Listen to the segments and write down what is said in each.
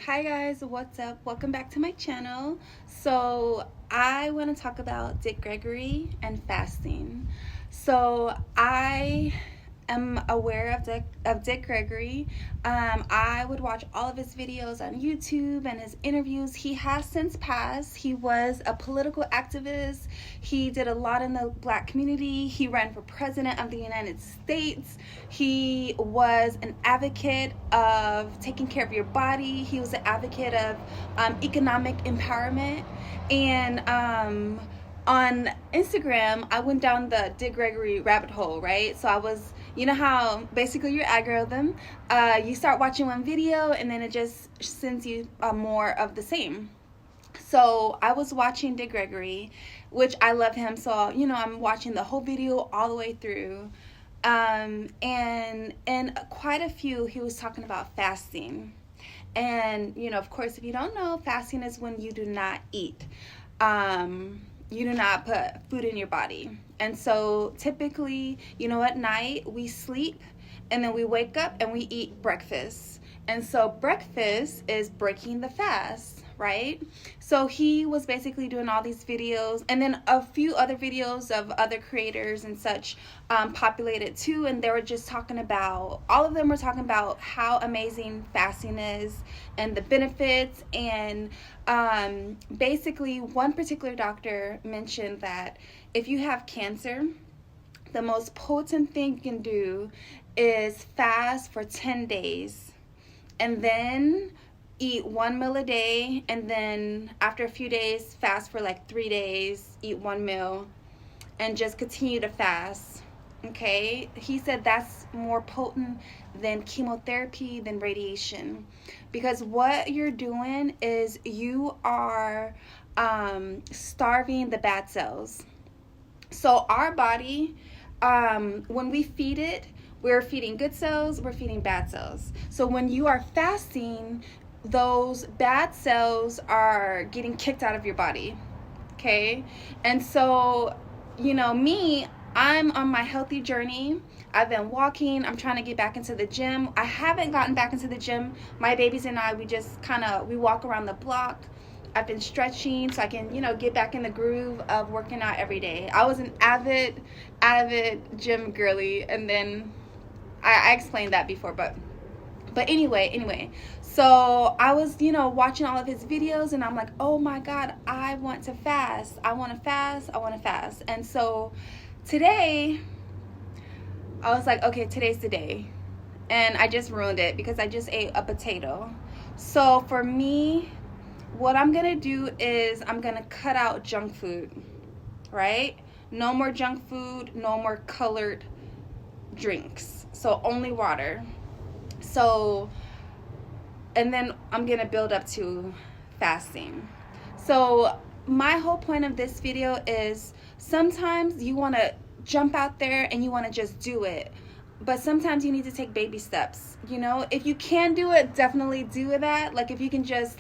Hi guys, what's up? Welcome back to my channel. So I want to talk about Dick Gregory and fasting. So I am aware of Dick Gregory. I would watch all of his videos on YouTube and his interviews. He has since passed. He was a political activist. He did a lot in the black community. He ran for president of the United States. He was an advocate of taking care of your body. He was an advocate of economic empowerment. And on Instagram, I went down the Dick Gregory rabbit hole, right? So I was, you know how basically your algorithm, you start watching one video and then it just sends you more of the same. So I was watching Dick Gregory, which I love him. So, I'm watching the whole video all the way through. And quite a few, he was talking about fasting. And, of course, if you don't know, fasting is when you do not eat. You do not put food in your body. And so typically, at night we sleep and then we wake up and we eat breakfast. And so breakfast is breaking the fast, right? So he was basically doing all these videos, and then a few other videos of other creators and such populated too, and they were just talking about, all of them were talking about how amazing fasting is and the benefits. And basically one particular doctor mentioned that if you have cancer, the most potent thing you can do is fast for 10 days and then eat one meal a day, and then after a few days fast for like 3 days, eat one meal, and just continue to fast. Okay, he said that's more potent than chemotherapy, than radiation, because what you're doing is you are starving the bad cells. So our body, when we feed it, we're feeding good cells, we're feeding bad cells. So when you are fasting, those bad cells are getting kicked out of your body. Okay? And so, me, I'm on my healthy journey. I've been walking. I'm trying to get back into the gym. I haven't gotten back into the gym. My babies and I, we just we walk around the block. I've been stretching so I can, get back in the groove of working out every day. I was an avid gym girly, and then I explained that before, but anyway, so I was, watching all of his videos, and I'm like, oh my God, I want to fast. And so today, I was like, okay, today's the day. And I just ruined it because I just ate a potato. So for me, what I'm going to do is I'm going to cut out junk food, right? No more junk food, no more colored drinks. So only water. So, and then I'm going to build up to fasting. So my whole point of this video is sometimes you want to jump out there and you want to just do it. But sometimes you need to take baby steps, If you can do it, definitely do that. Like if you can just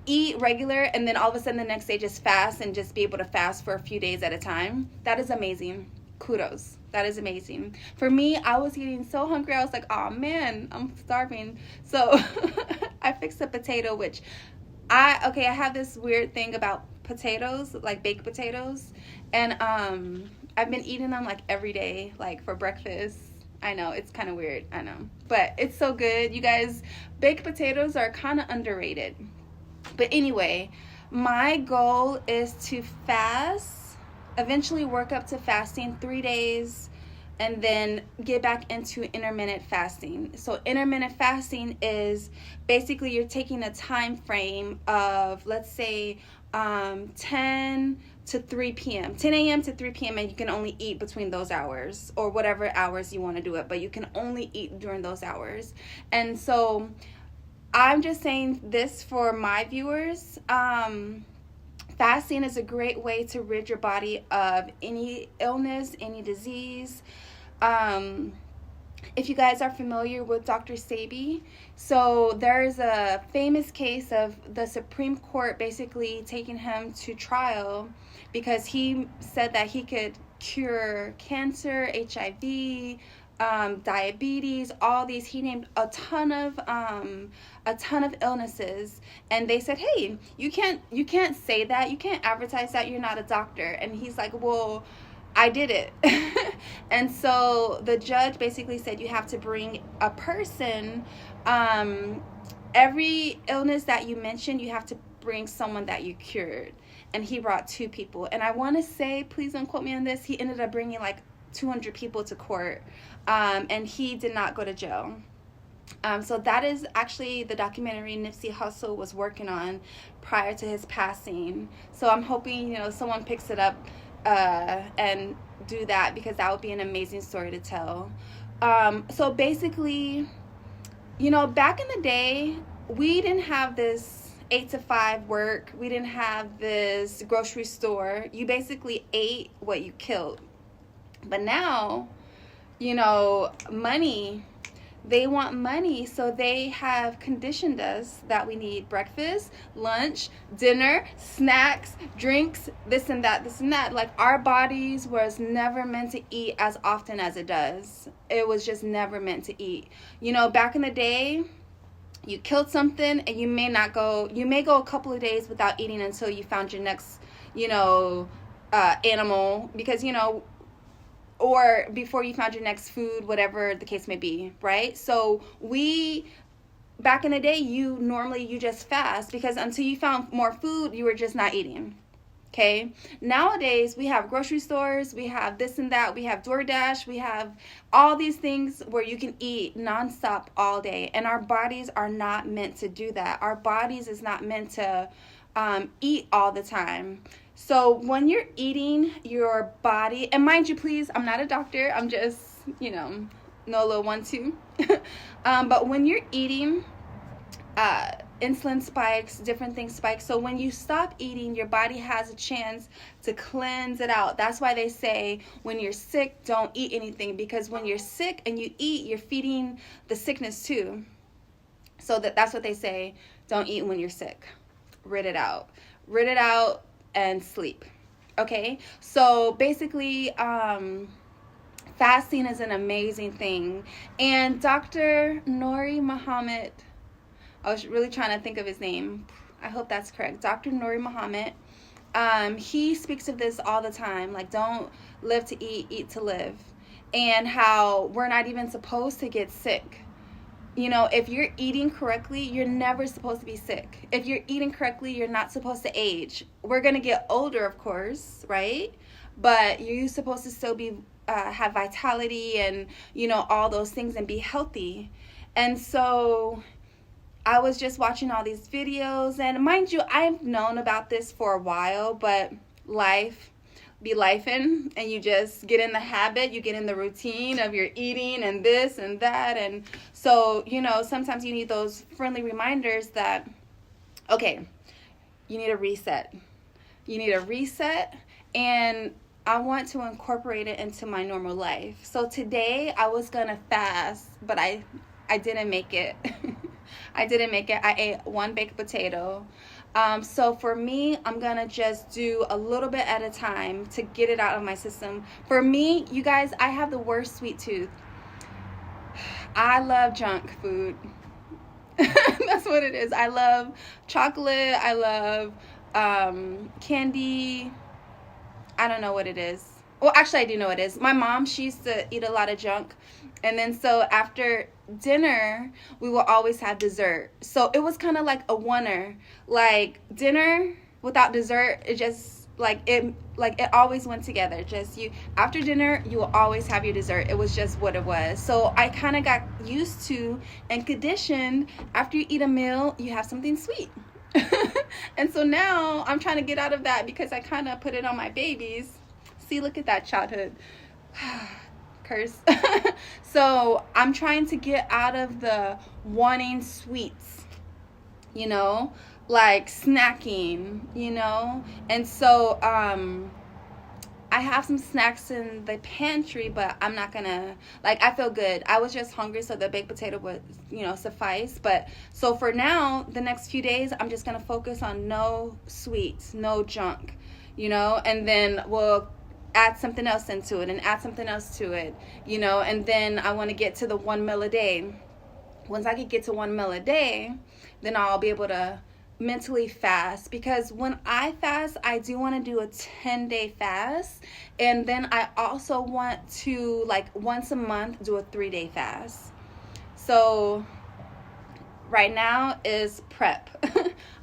eat regular and then all of a sudden the next day just fast and just be able to fast for a few days at a time. That is amazing. Kudos. That is amazing. For me, I was getting so hungry. I was like, oh man, I'm starving. So I fixed a potato, which I have this weird thing about potatoes, like baked potatoes. And I've been eating them every day, for breakfast. I know, it's kind of weird, I know. But it's so good. You guys, baked potatoes are kind of underrated. But anyway, my goal is to fast, eventually work up to fasting 3 days, and then get back into intermittent fasting. So intermittent fasting is basically you're taking a time frame of, let's say, 10 to 3 p.m. 10 a.m. to 3 p.m. and you can only eat between those hours, or whatever hours you want to do it, but you can only eat during those hours. And so I'm just saying this for my viewers. Fasting is a great way to rid your body of any illness, any disease. If you guys are familiar with Dr. Sebi, so there's a famous case of the Supreme Court basically taking him to trial because he said that he could cure cancer, HIV, diabetes, all these. He named a ton of illnesses, and they said, hey, you can't say that, you can't advertise that, you're not a doctor. And he's like, well, I did it. And so the judge basically said you have to bring a person, every illness that you mentioned, you have to bring someone that you cured. And he brought 2 people, and I want to say, please don't quote me on this, he ended up bringing like 200 people to court, and he did not go to jail. So that is actually the documentary Nipsey Hussle was working on prior to his passing. So I'm hoping, someone picks it up and do that, because that would be an amazing story to tell. So basically, back in the day, we didn't have this 8 to 5 work. We didn't have this grocery store. You basically ate what you killed. But now, money, they want money, so they have conditioned us that we need breakfast, lunch, dinner, snacks, drinks, this and that. Like, our bodies was never meant to eat as often as it does. It was just never meant to eat. Back in the day, you killed something, and you may go a couple of days without eating until you found your next, animal, because, or before you found your next food, whatever the case may be, right? So back in the day, you just fast, because until you found more food, you were just not eating, okay? Nowadays, we have grocery stores, we have this and that, we have DoorDash, we have all these things where you can eat nonstop all day, and our bodies are not meant to do that. Our bodies is not meant to eat all the time. So when you're eating, your body, and mind you, please, I'm not a doctor, I'm just, no little 1-2. But when you're eating, insulin spikes, different things spike. So when you stop eating, your body has a chance to cleanse it out. That's why they say when you're sick, don't eat anything, because when you're sick and you eat, you're feeding the sickness too. So that's what they say, don't eat when you're sick. Rid it out and sleep. Okay, so basically, fasting is an amazing thing. And Dr. Nuri Muhammad, I was really trying to think of his name, I hope that's correct, Dr. Nuri Muhammad, he speaks of this all the time, like, don't live to eat, eat to live, and how we're not even supposed to get sick. If you're eating correctly, you're never supposed to be sick. If you're eating correctly, you're not supposed to age. We're going to get older, of course, right? But you're supposed to still be have vitality and, all those things, and be healthy. And so I was just watching all these videos, and mind you, I've known about this for a while, but life be lifing, and you just get in the habit, you get in the routine of your eating and this and that. And so, sometimes you need those friendly reminders that, okay, you need a reset. And I want to incorporate it into my normal life. So today I was going to fast, but I didn't make it. I ate 1 baked potato. So for me, I'm going to just do a little bit at a time to get it out of my system. For me, you guys, I have the worst sweet tooth. I love junk food. That's what it is. I love chocolate. I love candy. I don't know what it is. Well, actually, I do know what it is. My mom, she used to eat a lot of junk. And then so after dinner, we will always have dessert. So it was kind of like a oneer. Like, dinner without dessert, it just, it always went together. Just after dinner, you will always have your dessert. It was just what it was. So I kind of got used to and conditioned, after you eat a meal, you have something sweet. And so now I'm trying to get out of that, because I kind of put it on my babies. See, look at that childhood. Curse. So I'm trying to get out of the wanting sweets, like snacking, and so I have some snacks in the pantry, but I'm not gonna, I feel good. I was just hungry, so the baked potato would, suffice. But so for now, the next few days, I'm just gonna focus on no sweets, no junk, and then we'll add something else into it and add something else to it, you know, and then I want to get to the 1 meal a day. Once I can get to 1 meal a day, then I'll be able to mentally fast, because when I fast, I do want to do a 10-day fast, and then I also want to, like, once a month do a 3-day fast. So right now is prep.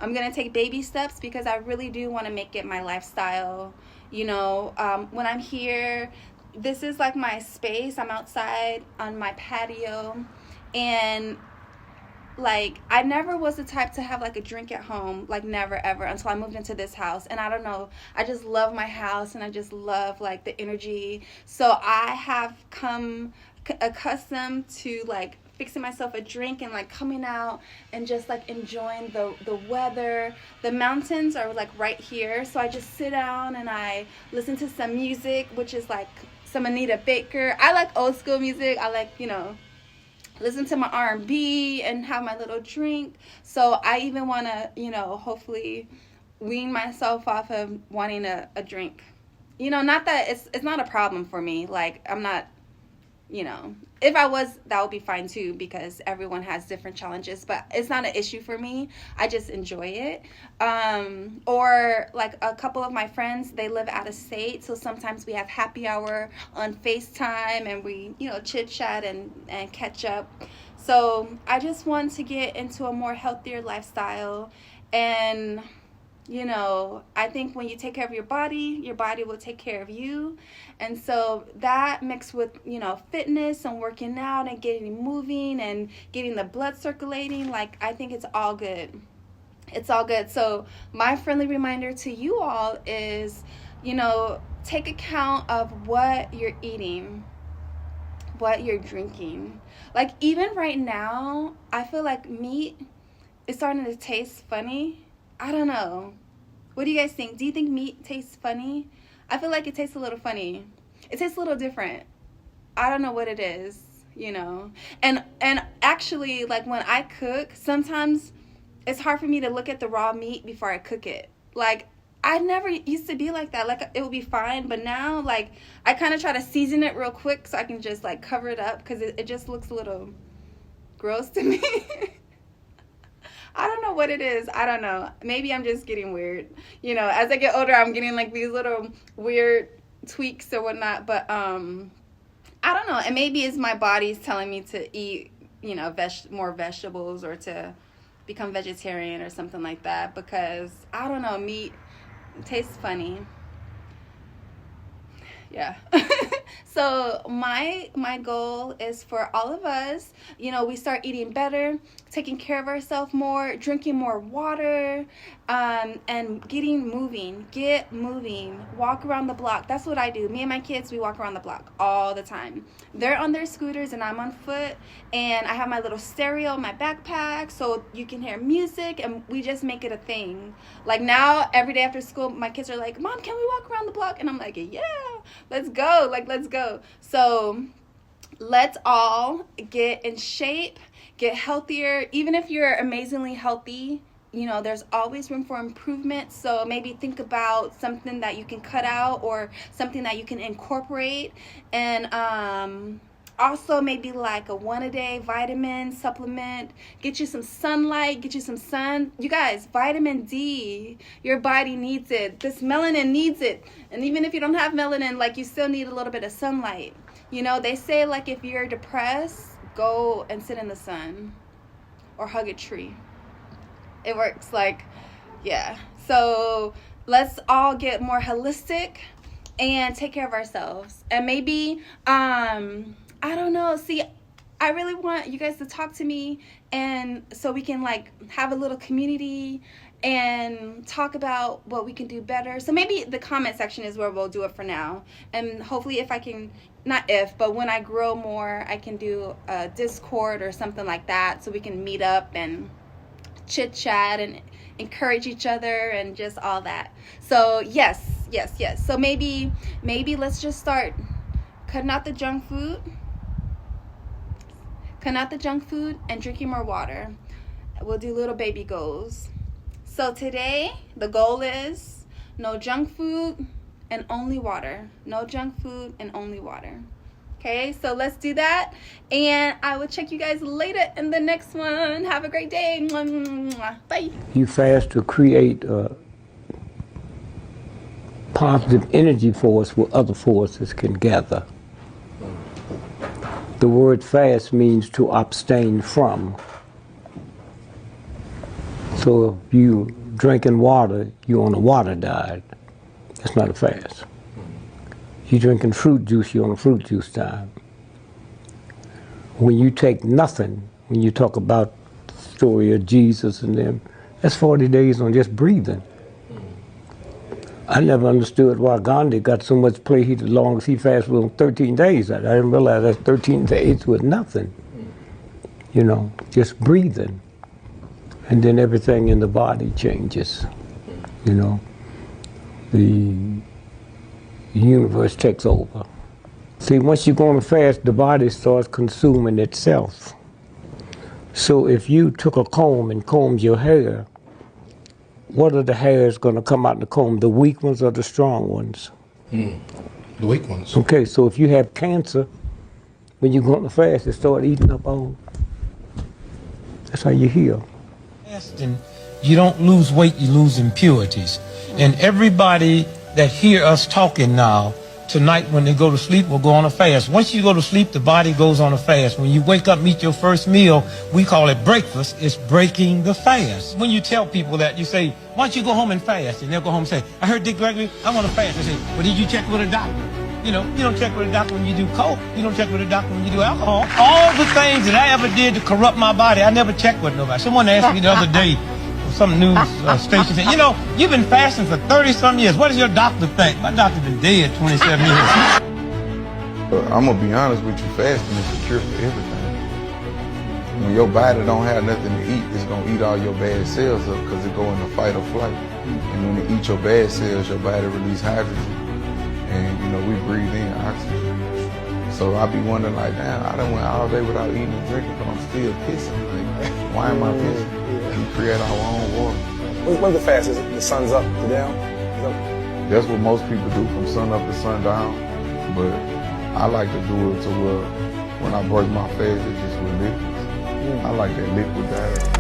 I'm gonna take baby steps because I really do want to make it my lifestyle. You know, when I'm here, this is like my space. I'm outside on my patio, and like, I never was the type to have like a drink at home, like never ever, until I moved into this house. And I don't know, I just love my house, and I just love like the energy. So I have come accustomed to like fixing myself a drink and like coming out and just like enjoying the weather. The mountains are like right here, so I just sit down and I listen to some music, which is like some Anita Baker. I like old school music. I like, you know, listen to my R&B and have my little drink. So I even want to, you know, hopefully wean myself off of wanting a drink. You know, not that it's not a problem for me. Like, I'm not, you know, if I was, that would be fine too, because everyone has different challenges, but it's not an issue for me. I just enjoy it. Or like a couple of my friends, they live out of state, so sometimes we have happy hour on FaceTime, and we, you know, chit chat and catch up. So I just want to get into a more healthier lifestyle. And you know, I think when you take care of your body will take care of you. And so that mixed with, you know, fitness and working out and getting moving and getting the blood circulating, like, I think it's all good. It's all good. So my friendly reminder to you all is, you know, take account of what you're eating, what you're drinking. Like, even right now, I feel like meat is starting to taste funny. I don't know. What do you guys think? Do you think meat tastes funny? I feel like it tastes a little funny. It tastes a little different. I don't know what it is, you know. And actually, like, when I cook, sometimes it's hard for me to look at the raw meat before I cook it. Like, I never used to be like that. Like, it would be fine. But now, like, I kind of try to season it real quick so I can just, like, cover it up, because it just looks a little gross to me. I don't know what it is. I don't know. Maybe I'm just getting weird. You know, as I get older, I'm getting like these little weird tweaks or whatnot. But I don't know. And maybe it's my body's telling me to eat, you know, more vegetables, or to become vegetarian or something like that. Because, I don't know, meat tastes funny. Yeah. So my goal is for all of us, you know, we start eating better, taking care of ourselves more, drinking more water, and getting moving. Get moving. Walk around the block. That's what I do. Me and my kids, we walk around the block all the time. They're on their scooters and I'm on foot, and I have my little stereo in my backpack so you can hear music, and we just make it a thing. Like, now, every day after school, my kids are like, Mom, can we walk around the block? And I'm like, yeah, let's go. Like, let's go. So let's all get in shape, get healthier. Even if you're amazingly healthy, you know, there's always room for improvement. So maybe think about something that you can cut out, or something that you can incorporate. And also maybe like a 1-a-day vitamin supplement. Get you some sunlight, get you some sun. You guys, vitamin D, your body needs it. This melanin needs it. And even if you don't have melanin, like, you still need a little bit of sunlight. You know, they say, like, if you're depressed, go and sit in the sun or hug a tree. It works. Like, yeah. So let's all get more holistic and take care of ourselves. And maybe, I don't know. See, I really want you guys to talk to me, and so we can, like, have a little community and talk about what we can do better. So maybe the comment section is where we'll do it for now. And hopefully, if I can, not if, but when I grow more, I can do a Discord or something like that, so we can meet up and chit chat and encourage each other and just all that. So yes. So maybe let's just start cutting out the junk food and drinking more water. We'll do little baby goals. So today the goal is no junk food and only water. No junk food and only water. Okay, so let's do that. And I will check you guys later in the next one. Have a great day. Bye. You fast to create a positive energy force where other forces can gather. The word fast means to abstain from. So if you drinking water, you're on a water diet. That's not a fast. You drinking fruit juice, you're on a fruit juice diet. When you take nothing, when you talk about the story of Jesus and them, that's 40 days on just breathing. I never understood why Gandhi got so much play. He, the longest he fasted was 13 days. I didn't realize that's 13 days with nothing. You know, just breathing. And then everything in the body changes. You know, the universe takes over. See, once you go on a fast, the body starts consuming itself. So if you took a comb and combed your hair, what are the hairs going to come out in the comb? The weak ones or the strong ones? The weak ones. Okay, so if you have cancer, when you go on the fast, it start eating up all. That's how you heal. Fasting, you don't lose weight, you lose impurities. And everybody that hear us talking now, tonight when they go to sleep will go on a fast. Once you go to sleep, the body goes on a fast. When you wake up, eat your first meal, we call it breakfast. It's breaking the fast. When you tell people that, you say, why don't you go home and fast? And they'll go home and say, I heard Dick Gregory, I want to fast. I say, well, did you check with a doctor? You know, you don't check with a doctor when you do coke. You don't check with a doctor when you do alcohol. All the things that I ever did to corrupt my body, I never checked with nobody. Someone asked me the other day, some news station said, you know, you've been fasting for 30-some years. What does your doctor think? My doctor's been dead 27 years. I'm gonna be honest with you, fasting is the cure for everything. When your body don't have nothing to eat, it's gonna eat all your bad cells up because it go into fight or flight. And when it eats your bad cells, your body release hydrogen. And you know, we breathe in oxygen. So I be wondering like, damn, I done went all day without eating and drinking, but I'm still pissing. Like, why am I pissing? We create our own water. When's the fast? Is it the sun's up to down? That's what most people do, from sun up to sundown. But I like to do it to where when I break my fast, it's just ridiculous. I like that liquid diet.